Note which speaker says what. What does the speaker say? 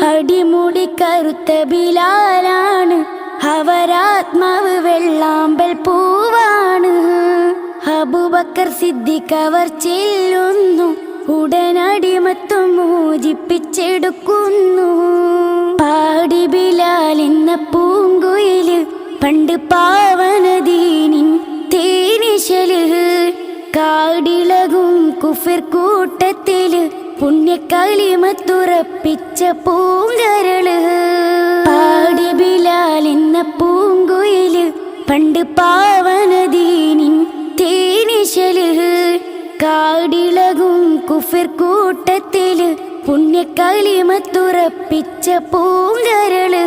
Speaker 1: അടിമുടി കറുത്ത ബിലാലാണ്, അവരാത്മാവ് വെള്ളാമ്പൽ പൂവാണ്. അബൂബക്കർ സിദ്ദീഖ് അവർ ചെല്ലുന്നു, ഉടനടിമത്വം മോചിപ്പിച്ചെടുക്കുന്നു. പാടി ബിലാൽ എന്ന പൂങ്കുയില്, പണ്ട് പാവനദീനിൻ തേനിശല്. കാടിളകും കുഫിർ കൂട്ടത്തില്, പുണ്യക്കലിമത്തുറപ്പിച്ച പൂങ്കരള്. പാടി ബിലാൽ എന്ന പൂങ്കുയില്, പണ്ട് പാവനദീനിൻ തേനിശല്. കാടിളകും കുഫിർ കൂട്ടത്തില്, പുണ്യക്കലിമത്തുറപ്പിച്ച പൂങ്കരള്.